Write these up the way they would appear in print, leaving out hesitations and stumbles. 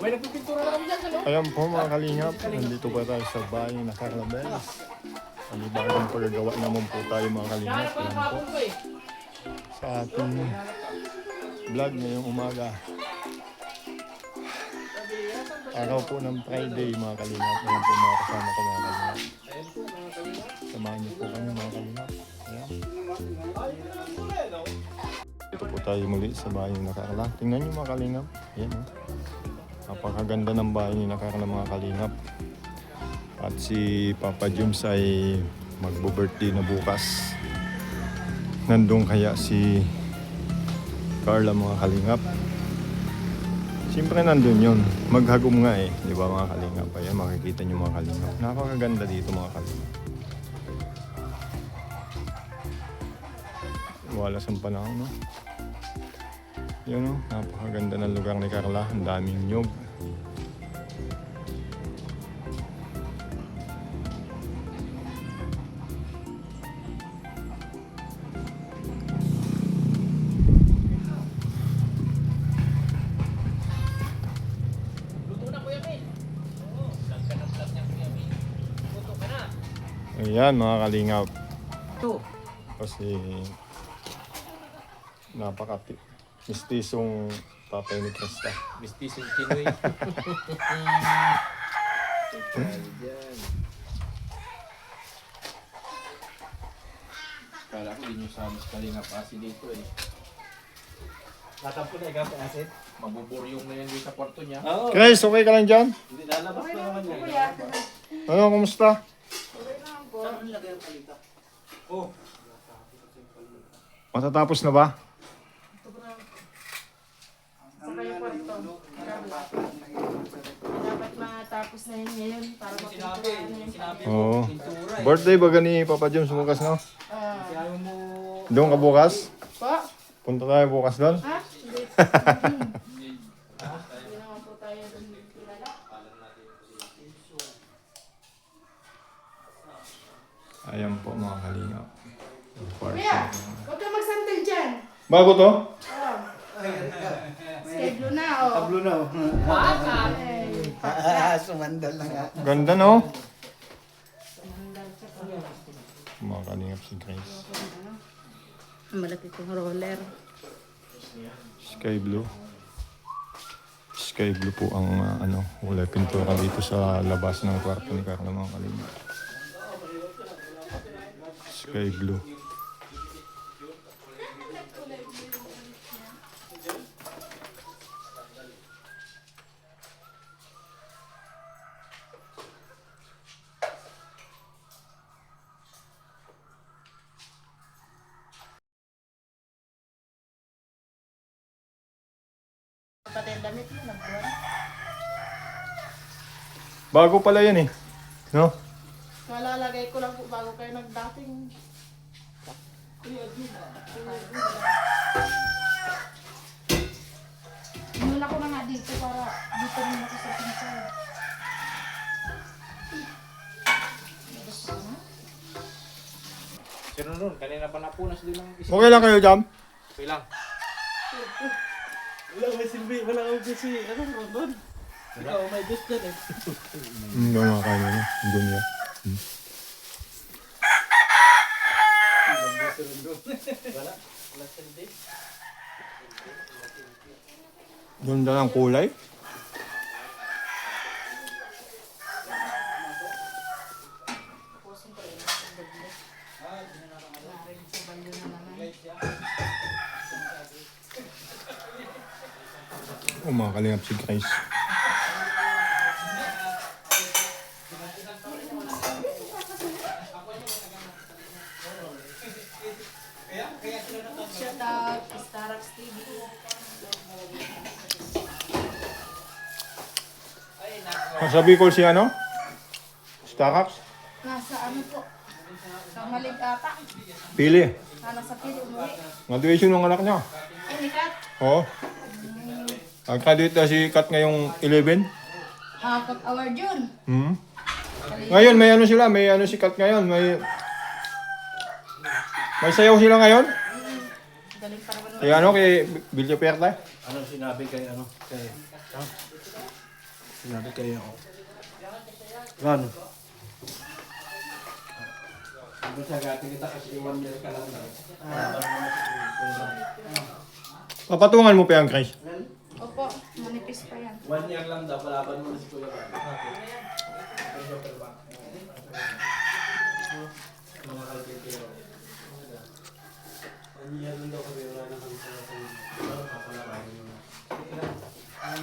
Ayan po mga kalingap, nandito pa tayo sa bahay na Carlabel. Panibagong pagagawa naman po tayo mga kalingap. Ayan po sa ating vlog ngayong umaga. Araw po ng Friday mga kalingap. Ayan po mga kasama ko mga kalingap. Samahan niyo po kami mga kalingap. Ayan. Ito po tayo muli sa bahay na Carla. Tingnan niyo mga kalingap. Ayan o. Napakaganda ng bahay ni Carla mga kalingap. At si Papa James ay magbo-birthday na bukas. Nandun kaya si Carla mga kalingap. Siyempre nandun yun. Maghagom nga eh. Di ba mga kalingap? Ayan makikita nyo mga kalingap. Napakaganda dito mga kalingap. Wala sa panahon no? Yun no? Napakaganda ng lugar ni Carla. Ang daming nyug. Ayan mga kalingap. Kasi mistisong papay ni Krista. Mistisong Chinoy. Kala ko din yung sa mas kalingap asin dito eh. Natampo na ikaw sa asin? Mabuburyong na yan dito sa kwarto niya. Oo. Chris, okay ka lang dyan? Hindi lalabas na naman yan. Ano, kumusta? Saan nilagay ang palita? Oh. Matatapos na ba? Sa kayo kwarto. Dapat matapos na yun ngayon para mapinturahan na yun. Oo. Birthday ba gani Papa James bukas no? Ayaw mo... Doon ka bukas? Po? Punta tayo bukas doon? Ha? Hindi. Hindi naman po tayo doon kilala. Ayan po mga kalingap. Kuya, huwag ka magsantil dyan. Bago to? Oh. Schedule na, oh. Tablo na oh. Ay, Sumandal na nga. Ganda no? Mga kalingap si Grace. malaki kong roller. Sky blue. Sky blue po ang kulay pintura dito sa labas ng kwarto ni Carla mga kalingap. Sky blue. Pati ang damit mo, nagbuwan. Bago pala yan eh. No? Malalagay ko lang po bago kayo nagdating. Muna ko na nga dito para dito muna ko sa pinsay. Sino nun? Kanina pa napunas din ang isip. Okay lang kayo, Jam? Okay lang. Wala may silbi, wala akong kasi, ano, Rondon? Ikaw, may gusto dyan eh. Hindi mga kaya niya. Doon niya. Wala, wala silbi. Ganda ng kulay. Mga kalingap si Grace. Shout out, Starax TV. Sabi ko si Starax? Nasa ano po? Sa Maligata. Pili. Nasa Pili umuwi. Graduation ng anak niya. Inikat. Oo. Nag-graduate na si Kat ngayong 11. Kat award yun. Hmm. Ngayon may sila, may si Kat ngayon, may sayaw sila ngayon. Galing pa naman. Kay kay Villa Perla. Ano sinabi kay, kay, Sinabi kayo ako. Gano? Basta gati kita kasi 1 year ka lang na. Papatungan mo pa yan, Chris. Opo, manipis pa yan. 1 year lang daw, palaban mo na si Kuya Ran. Mga kalpitero.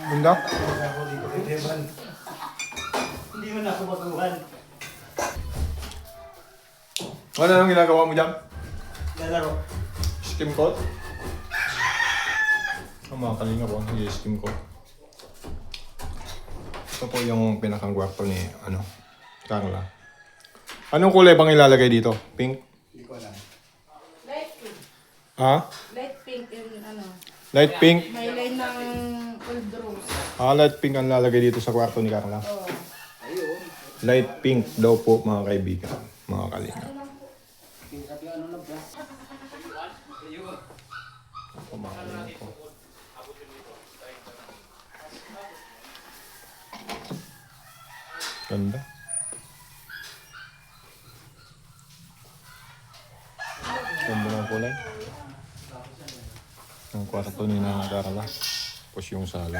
Bunda? Hindi mo na ako matuhan. Ano nang ginagawa mo dyan? Lalaro. Skim coat? Ang mga kalinga po, hindi skim coat. Ito po yung pinakang gwarto ni, Carla. Anong kulay bang ilalagay dito? Pink? Hindi ko alam. Light pink. Ha? Light pink yung ano. Light pink? May line ng old rose. Light pink ang lalagay dito sa kwarto ni Carla. Oh. Light pink daw po mga kaibigan, mga kalinga. Ako mga kalinga po. Ganda. Ganda ng kulay. Ang kwarto ni na Carla. Tapos yung sala.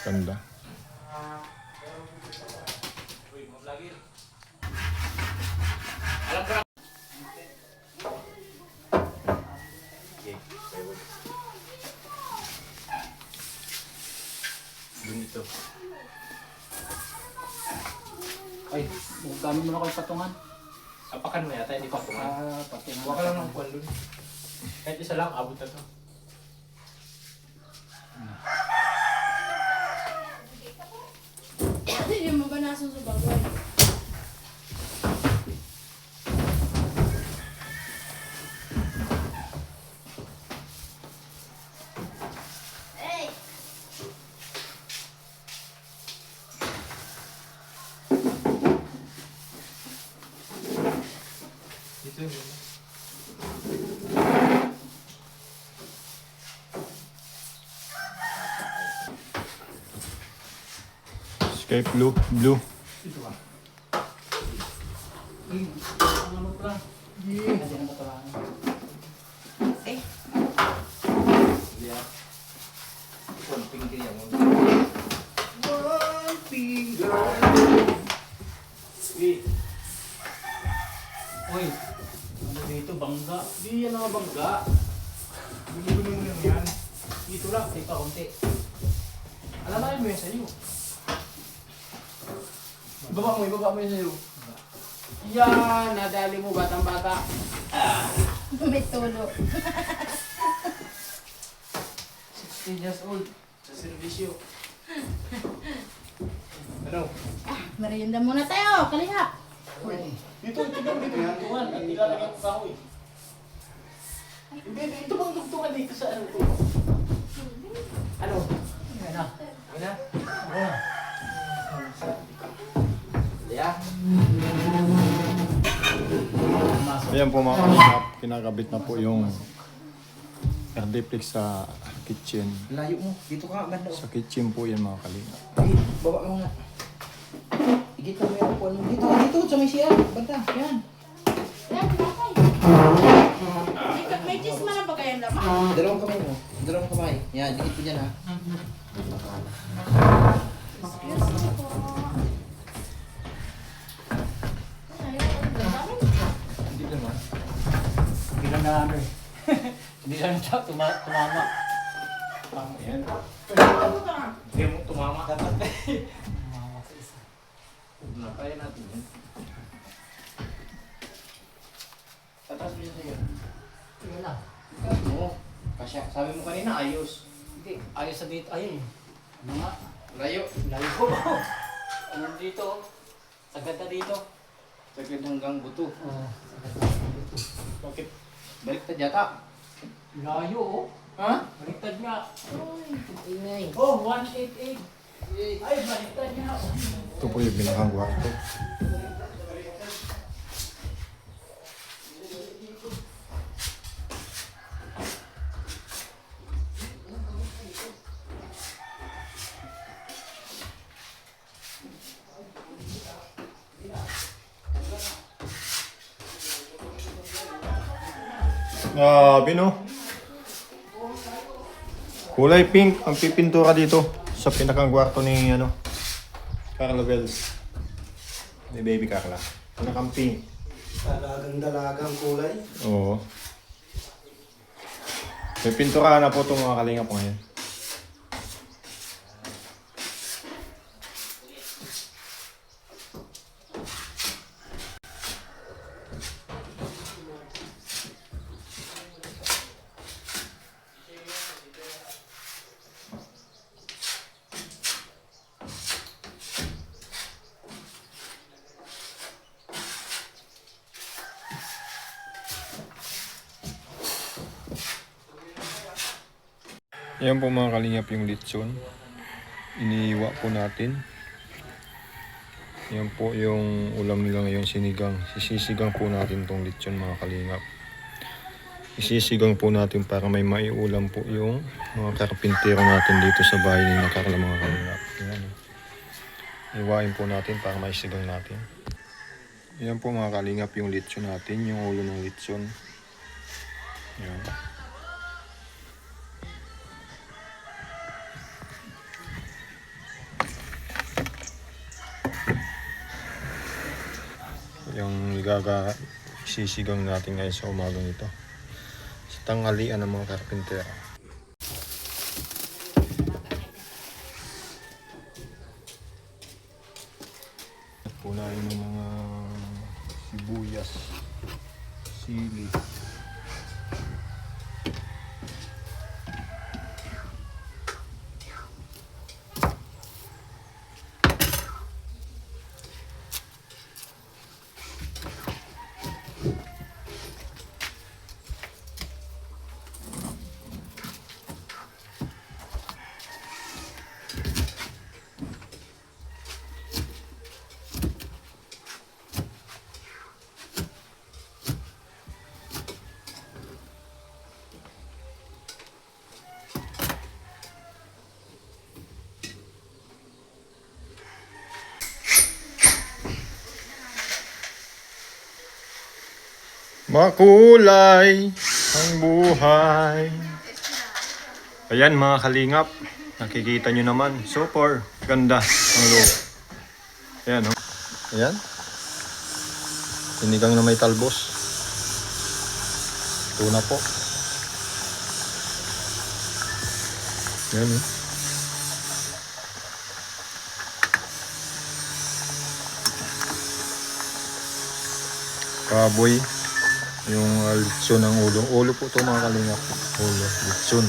Ganda. Dito. Ay, dami mo na kayo patungan. Apakan mo yata, hindi pa tuman. Patungan. Huwag ka lang ng kwan dun. Kahit isa lang, abot na to. Yung mga nasusubagoy. Hey! Dito yun. Sky blue. Blue. Ano pala? Hindi na matuhan. Eh, Yeah. Konting kaya mo. One finger. Uy, ano dito? Bangga. Di yan ang bangga. Bili-bili mo lang yan. Dito lang, take pa konti. Alamanin mo yan sa'yo. Ibaba mo yan sa'yo. Yan, nadali mo batang-bata. may tulo. 16 years old. Sa servisyo. Ano? Merienda muna tayo, kalihap. Dito yan. Tuhan, at ilalagay ko kahoy. Hindi, dito bang tugtungan dito sa ano to? Ano? Yan na. Yan na? Oo. Yeah. Ayan po mga kalingap, kinakabit na po yung air-deflex sa kitchen. Layo mo. Dito ka, banda. Sa kitchen po yan mga kalingap. Baba mo nga. Igit ka mo yung upuan mo. Dito, sa may siya. Banda, yan. Yan, bakay. May chisma na ba kayang laman? Dalawang kamay mo. Dalawang kamay. Yan, dikit ko dyan ha. Excuse me po. Hindi naman. Hindi lang na ano eh. Hindi lang na tumama. Ayan. Ano ka? Hindi mo tumama. Tumama sa isa. Kaya natin yan. Tatas mo siya sa'yo. Sige na. Oo. Kasya. Sabi mo kanina, ayos. Hindi, ayos sa dito. Ayun. Ano nga? Layo. Layo ko ba? Ano dito? Sa ganda dito. Sagad hanggang buto. Oo. Sa ganda dito. Bakit? Baliktad yata. Layo oh. Ha? Baliktad nga. Uy, Ingay. Oh, 188. Ay, baliktad nga. Ito po yung pinakang kwarto. Grabe no. Kulay pink ang pipintura dito sa pinakang kwarto ni Carla Bells. Ni Baby Carla. Pinakang pink. Dalagang kulay. Oo. May pinturahan na po itong mga kalingap ngayon. Yan po mga kalingap yung litson. Iniiwa po natin. Yan po yung ulam nila ngayon, sinigang. Sisisigang po natin tong litson mga kalingap. Isisigang po natin para may maiulam po yung mga karpintero natin dito sa bahay ni Carla mga kalingap. Yan. Iwain po natin para maisigang natin. Yan po mga kalingap yung litson natin, yung ulo ng litson. Yan. Yung sisigang natin ngayon sa umagang ito. Sa tanghalian ng mga karpintero. Punain ng mga sibuyas, sili. Makulay ang buhay. Ayan mga kalingap, nakikita nyo naman, super ganda ang look. Ayan o. Ayan. Sinigang na may talbos. Ito na po. Ayan o. Kaboy. Yung litson ng ulo. Ulo po ito mga kalingap. Ulo. Litson.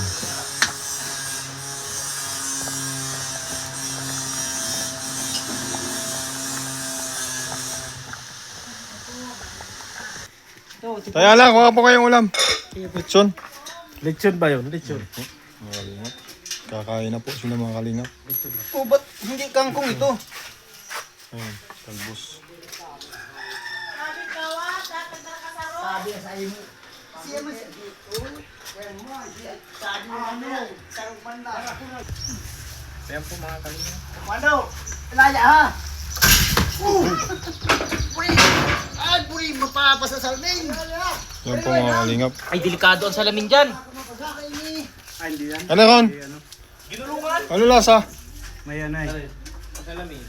Kaya lang, kuha po kayong ulam. Litson. Lechon ba yun? Lechon. Mga kalingap. Kakain na po sila mga kalingap. Oh, ba't hindi kangkong ito? Ayan, talbos. Sabi ka sa iyo. Siya mo siya dito. Sabi mo ano. Sarong banda. Ayan po mga kalingap. Ano? Laya ha? Puri! Ay, puri! Mapapasa sa salming! Yan po mga kalingap. Ay, delikado ang salamin dyan. Ano Ron? Ginulungan. Ano lasa? Mayanay. Salamin.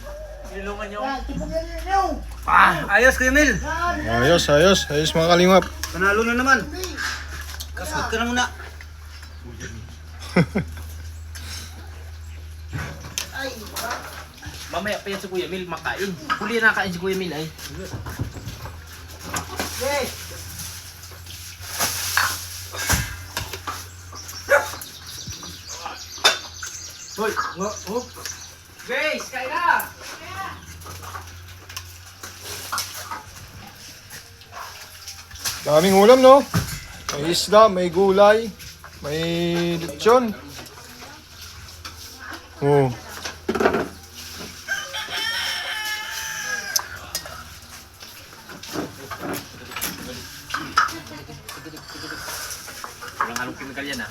Ginulungan nyo. Ayos, Kuya Mil. Ayos, ayos. Ayos mga kalingap. Panalo na naman. Kasot ka na muna. Mamaya pa yan si Kuya Mil makain. Huli na nakain si Kuya Mil ay. Hoy, oh. Grace, kain na! Daming ulam no? May isda, may gulay, may lechon. Oh. Walang halong chemical yan ah.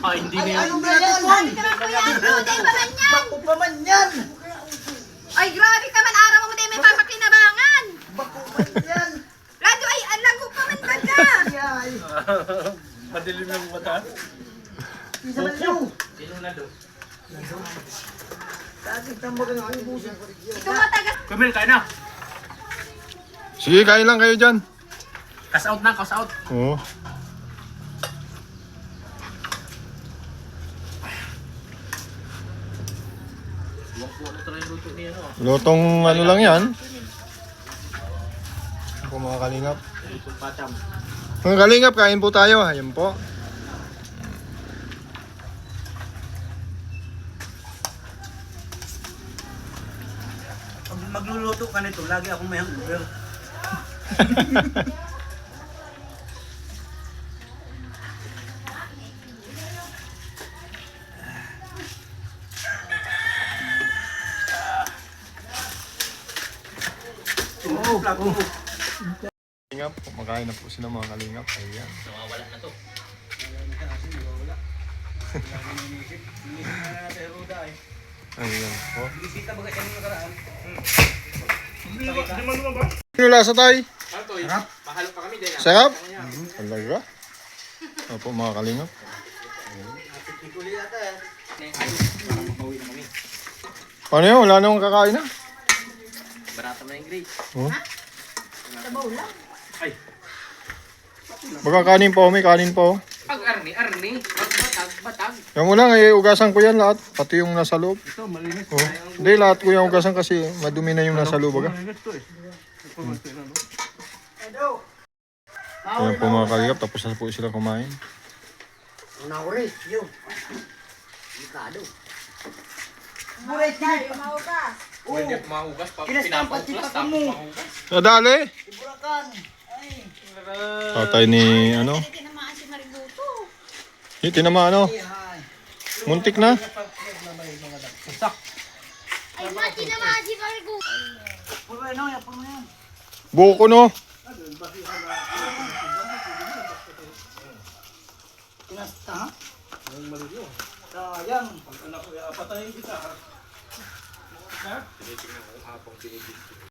Ay, hindi na yan. Anong ba yan? Grabe ka man po yan! Buday pa man yan! Bako pa man yan. Ay, grabe ka man! Araw mo din may papakinabangan! Bako man yan. Lado ay alam ko pa man baga. Ay. Madilim ng mata. Isa man yun. Sino na do? Dati tambag ang ubusin. Ito matagas. Kamil, kain na. Sige, kain lang kayo dyan. Kas out na, kas out. Oo. Buwak-buwak na talaga yung luto niya, no? Lutong ano lang yan. Ako mga kalingap. Lutong patam. Mga kalingap, kain po tayo. Ayan po. Pag magluluto ka nito, lagi akong may hangover. Kalingap, kumakain na po sila mga kalingap. Ayan. Nawawala na to. Ayan po. Bisita ba kayo yung nakaraan? Ano lasa tayo? Ano to? Mahalo pa kami din. Sarap? Talaga? Opo mga kalingap. Tikuli yata eh. Parang makawi na kami. Ano yun? Wala na akong kakain na. Barata na yung grade. Oh. Sabaw lang. Baka kanin po, may kanin po. Pag arni. Batag. Yung ulang ay ugasan ko yan lahat. Pati yung nasa loob. Ito, malinis. Oh. Hindi, lahat ko yung ugasan kasi madumi na yung nasa loob. Baga. Malinis to eh. Edo. Ayan po mga kalingap, tapos na po sila kumain. Nauri. Yun. Likado. Buray Ay, maugas. Pwede mahugas pag Kinastan pati pinapahugas. pa mo. Tapos mahugas. Nadali! Iburakan. Ay. Tatay ni ano? Hindi tinamaan si Maributo. Hindi, tinama ano? Ay. Muntik na. Ay, ma, tinamaan si Maributo. Puro ano yan, puro yan. Buko no. Kinasta ha? Sayang. Tinitingnan ko habang pinipig.